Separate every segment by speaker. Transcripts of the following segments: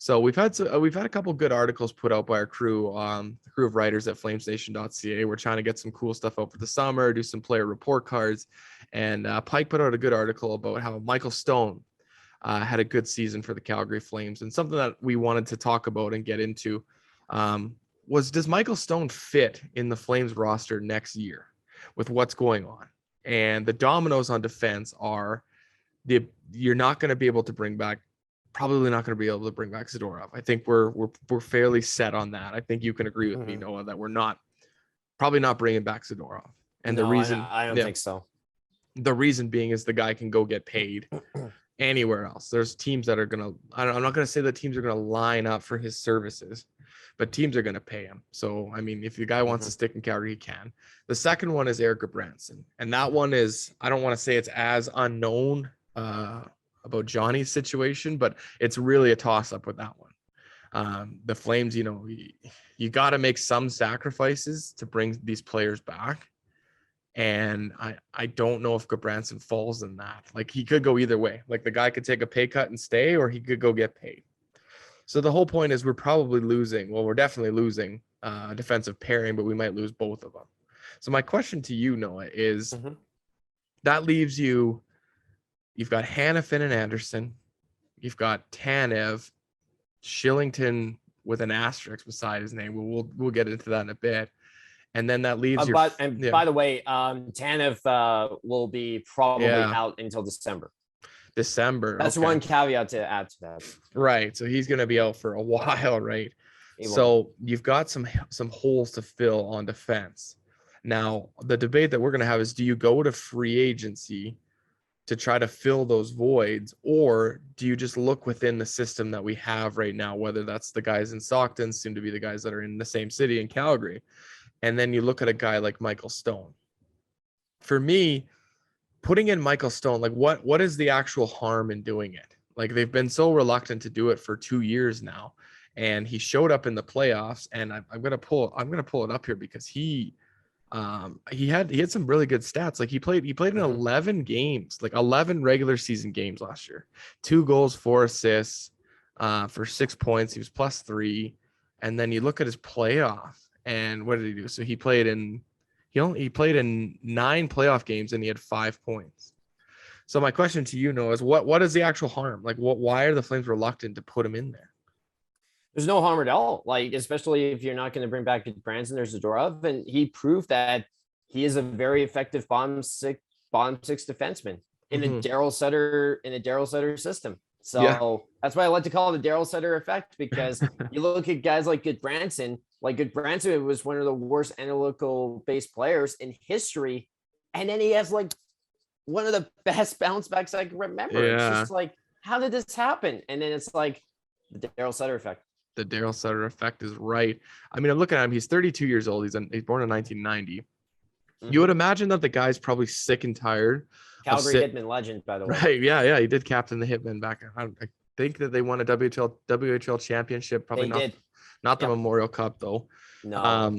Speaker 1: So we've had a couple good articles put out by our crew, the crew of writers at FlamesNation.ca. We're trying to get some cool stuff out for the summer, do some player report cards, and Pike put out a good article about how Michael Stone had a good season for the Calgary Flames. And something that we wanted to talk about and get into was, does Michael Stone fit in the Flames roster next year with what's going on? And the dominoes on defense are you're not going to be able to bring back. Probably not going to be able to bring back Zadorov. I think we're fairly set on that. I think you can agree with me, Noah, that we're probably not bringing back Zadorov. And the reason
Speaker 2: I don't think so.
Speaker 1: The reason being is the guy can go get paid anywhere else. There's teams that are going to, I'm not going to say that teams are going to line up for his services, but teams are going to pay him. So, I mean, if the guy wants to stick in Calgary, he can. The second one is Eric Branson. And that one is, I don't want to say it's as unknown about Johnny's situation, but it's really a toss-up with that one. The Flames, you got to make some sacrifices to bring these players back, and I don't know if Gudbranson falls in that. Like, he could go either way. Like, the guy could take a pay cut and stay, or he could go get paid. So the whole point is we're definitely losing a defensive pairing, but we might lose both of them. So my question to you, Noah, is that leaves you. You've got Hannafin and Anderson. You've got Tanev, Shillington with an asterisk beside his name. We'll get into that in a bit. And then that leaves
Speaker 2: by the way, Tanev will be probably out until December. That's one caveat to add to that.
Speaker 1: Right. So he's going to be out for a while, right? So you've got some holes to fill on defense. Now, the debate that we're going to have is, do you go to free agency to try to fill those voids, or do you just look within the system that we have right now, whether that's the guys in Stockton, soon to be the guys that are in the same city in Calgary, and then you look at a guy like Michael Stone? For me, putting in Michael Stone, like what is the actual harm in doing it? Like, they've been so reluctant to do it for 2 years now, and he showed up in the playoffs, and I'm gonna pull it up here because he had some really good stats. Like, he played in 11 games, like 11 regular season games last year, 2 goals, 4 assists, for 6 points. He was +3. And then you look at his playoff, and what did he do? So he played in 9 playoff games, and he had 5 points. So my question to you, Noah, is what is the actual harm? Like, why are the Flames reluctant to put him in there?
Speaker 2: There's no harm at all. Like, especially if you're not going to bring back Branson, there's Zadorov, and he proved that he is a very effective bottom six defenseman in a Daryl Sutter system. So that's why I like to call it the Daryl Sutter effect, because you look at guys like Gudbranson. Like, Gudbranson was one of the worst analytical based players in history, and then he has like one of the best bounce backs I can remember. It's just like, how did this happen? And then it's like the Daryl Sutter effect.
Speaker 1: The Daryl Sutter effect is right. I mean, I'm looking at him. He's 32 years old. He's born in 1990. You would imagine that the guy's probably sick and tired.
Speaker 2: Calgary Hitman legend, by the way.
Speaker 1: Right. Yeah. He did captain the Hitman back. I think that they won a WHL championship. Probably not the Memorial Cup, though.
Speaker 2: No.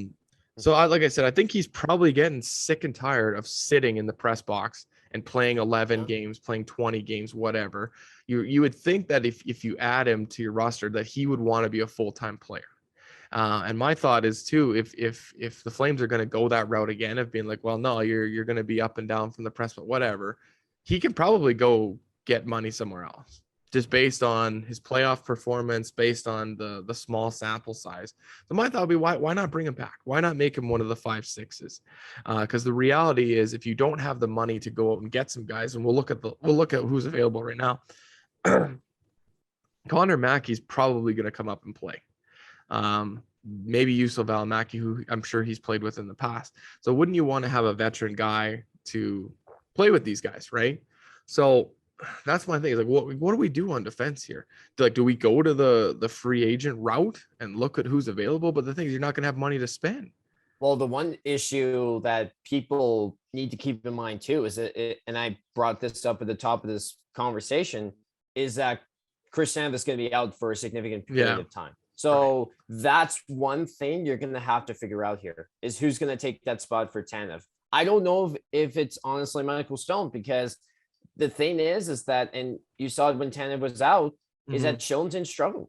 Speaker 1: So like I said, I think he's probably getting sick and tired of sitting in the press box and playing 11 games, playing 20 games, whatever. You would think that if you add him to your roster, that he would want to be a full-time player. And my thought is too, if the Flames are going to go that route again of being like, well, no, you're going to be up and down from the press, but whatever, he can probably go get money somewhere else, just based on his playoff performance, based on the small sample size. So my thought would be, why not bring him back? Why not make him one of the 5-6s? Because the reality is, if you don't have the money to go out and get some guys, and we'll look at who's available right now. Connor Mackey's probably going to come up and play. Maybe Yusuf Valimaki, who I'm sure he's played with in the past. So wouldn't you want to have a veteran guy to play with these guys, right? So that's my thing. Is like, what do we do on defense here? Do we go to the free agent route and look at who's available? But the thing is, you're not going to have money to spend.
Speaker 2: Well, the one issue that people need to keep in mind too is that, and I brought this up at the top of this conversation, is that Chris Tanev is going to be out for a significant period of time. So that's one thing you're going to have to figure out here, is who's going to take that spot for Tanev. I don't know if it's honestly Michael Stone, because the thing is that, and you saw it when Tanev was out, is that Shillington struggled.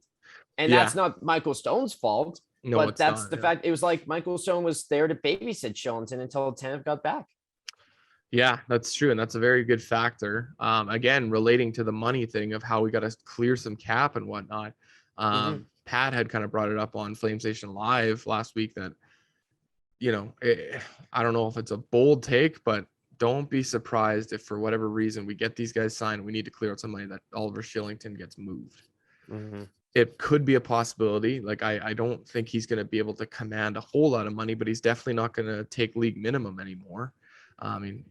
Speaker 2: And
Speaker 1: Yeah.
Speaker 2: that's not Michael Stone's fault,
Speaker 1: No,
Speaker 2: but
Speaker 1: it's
Speaker 2: that's
Speaker 1: not.
Speaker 2: the
Speaker 1: Yeah.
Speaker 2: fact. It was like Michael Stone was there to babysit Shillington until Tanev got back.
Speaker 1: Yeah, that's true. And that's a very good factor. Again, relating to the money thing of how we got to clear some cap and whatnot. Pat had kind of brought it up on FlamesNation Live last week that, I don't know if it's a bold take, but don't be surprised if for whatever reason we get these guys signed, we need to clear out some money, that Oliver Shillington gets moved. It could be a possibility. Like, I don't think he's going to be able to command a whole lot of money, but he's definitely not going to take league minimum anymore. I mean,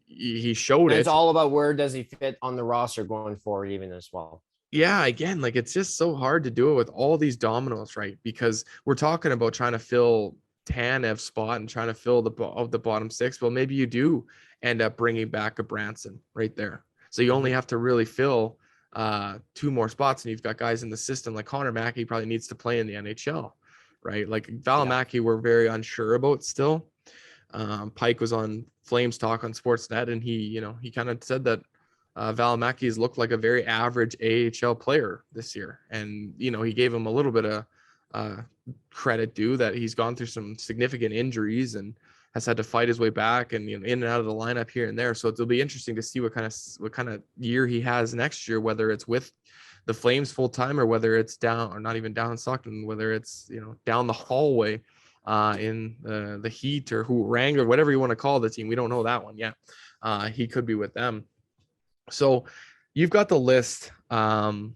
Speaker 1: he showed
Speaker 2: And
Speaker 1: it.
Speaker 2: it's all about where does he fit on the roster going forward, even as well.
Speaker 1: Yeah, again, like, it's just so hard to do it with all these dominoes, right? Because we're talking about trying to fill Tanev's spot and trying to fill the bottom six. Well, maybe you do end up bringing back a Branson right there. So you only have to really fill 2 more spots, and you've got guys in the system like Connor Mackey probably needs to play in the NHL, right? Like Valimaki, we're very unsure about still. Pike was on Flames Talk on Sportsnet, and he kind of said that Valimaki has looked like a very average AHL player this year. And, he gave him a little bit of credit due that he's gone through some significant injuries and has had to fight his way back and, in and out of the lineup here and there. So it'll be interesting to see what kind of year he has next year, whether it's with the Flames full time or whether it's down, or not even down in Stockton, whether it's, down the hallway in the Heat or Wrangler, whatever you want to call the team. We don't know that one yet. He could be with them. So you've got the list of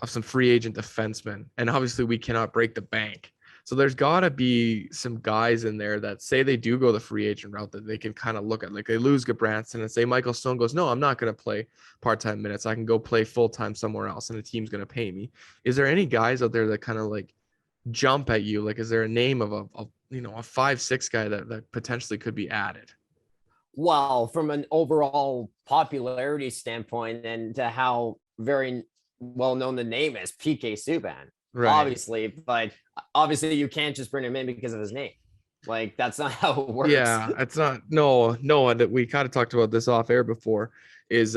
Speaker 1: some free agent defensemen, and obviously we cannot break the bank. So there's got to be some guys in there that say they do go the free agent route that they can kind of look at. Like, they lose Gabranson and say Michael Stone goes, no, I'm not going to play part-time minutes. I can go play full-time somewhere else and the team's going to pay me. Is there any guys out there that kind of like jump at you? Like, is there a name of a 5-6 guy that potentially could be added?
Speaker 2: Well, from an overall popularity standpoint and to how very well known the name is, PK Subban, obviously, but obviously you can't just bring him in because of his name. Like, that's not how it works.
Speaker 1: Yeah, it's not. No, that we kind of talked about this off air before is, is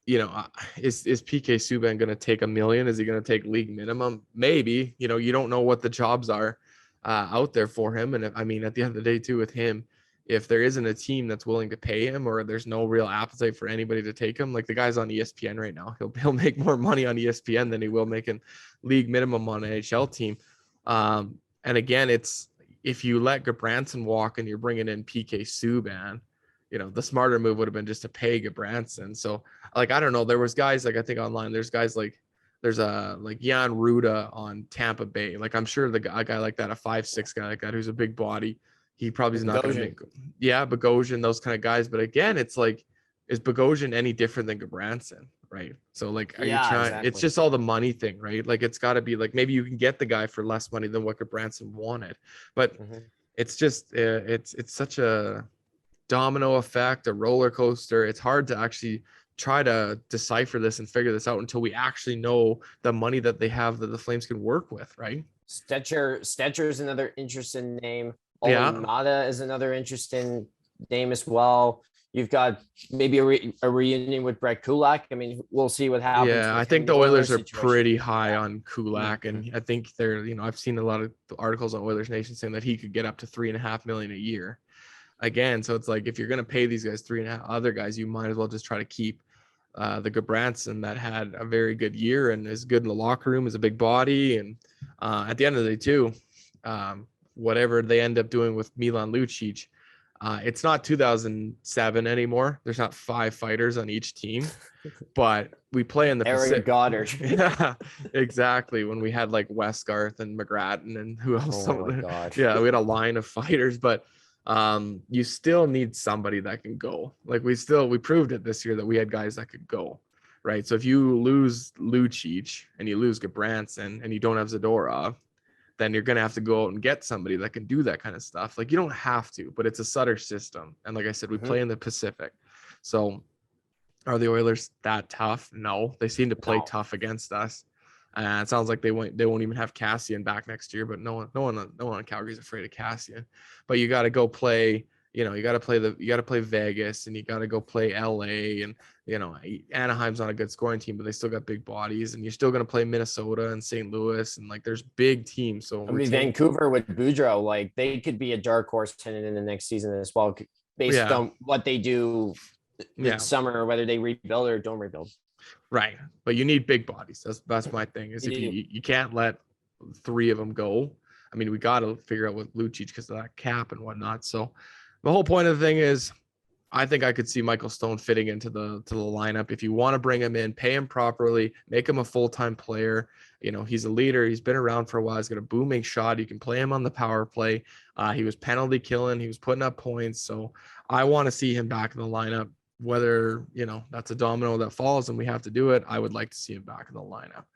Speaker 1: PK Subban going to take $1 million? Is he going to take league minimum? Maybe. You don't know what the jobs are out there for him. And I mean, at the end of the day too, with him, if there isn't a team that's willing to pay him, or there's no real appetite for anybody to take him, like the guy's on ESPN right now, he'll make more money on ESPN than he will making league minimum on an NHL team. And again, it's, if you let Gabranson walk and you're bringing in PK Subban, the smarter move would have been just to pay Gabranson. So, like, I don't know. There was guys, like, I think online, there's guys like Jan Ruda on Tampa Bay. Like, I'm sure a guy like that, a 5'6" guy like that, who's a big body, he probably is not going to make. Yeah, Bogosian, those kind of guys. But again, it's like, is Bogosian any different than Gabranson? Right. So, like, are you trying? Exactly. It's just all the money thing, right? Like, it's got to be like, maybe you can get the guy for less money than what Gabranson wanted, but it's just it's such a domino effect, a roller coaster. It's hard to actually try to decipher this and figure this out until we actually know the money that they have that the Flames can work with, right?
Speaker 2: Stetcher is another interesting name. Nada is another interesting name as well. You've got maybe a reunion with Brett Kulak. I mean, we'll see what happens.
Speaker 1: Yeah, I think the Oilers are pretty high on Kulak, and I think they're, I've seen a lot of articles on Oilers Nation saying that he could get up to $3.5 million a year. Again, so it's like, if you're going to pay these guys 3.5 other guys, you might as well just try to keep the Gabranson that had a very good year and is good in the locker room, is a big body. And at the end of the day too, whatever they end up doing with Milan Lucic, it's not 2007 anymore. There's not 5 fighters on each team, but we play in the
Speaker 2: Eric Goddard.
Speaker 1: Yeah, exactly. When we had like Westgarth and McGrattan and who else?
Speaker 2: Oh my God.
Speaker 1: Yeah, we had a line of fighters, but you still need somebody that can go. Like, we proved it this year that we had guys that could go, right? So if you lose Lucic and you lose Gabranson and you don't have Zadorov, then you're going to have to go out and get somebody that can do that kind of stuff. Like, you don't have to, but it's a Sutter system. And like I said, we play in the Pacific. So are the Oilers that tough? No, they seem to play tough against us. It sounds like they won't even have Cassian back next year, but no one on Calgary is afraid of Cassian. But you got to go play you know, you got to play Vegas, and you got to go play LA, and you know, Anaheim's not a good scoring team, but they still got big bodies, and you're still going to play Minnesota and St. Louis, and like there's big teams. So
Speaker 2: I mean, Vancouver with Boudreaux, like they could be a dark horse heading in the next season as well, based on what they do this summer, whether they rebuild or don't rebuild.
Speaker 1: Right, but you need big bodies. That's my thing. Is if you can't let 3 of them go. I mean, we got to figure out with Lucic because of that cap and whatnot. So the whole point of the thing is, I think I could see Michael Stone fitting into the lineup. If you want to bring him in, pay him properly, make him a full-time player. You know, he's a leader. He's been around for a while. He's got a booming shot. You can play him on the power play. He was penalty killing. He was putting up points. So I want to see him back in the lineup. Whether, you know, that's a domino that falls and we have to do it, I would like to see him back in the lineup.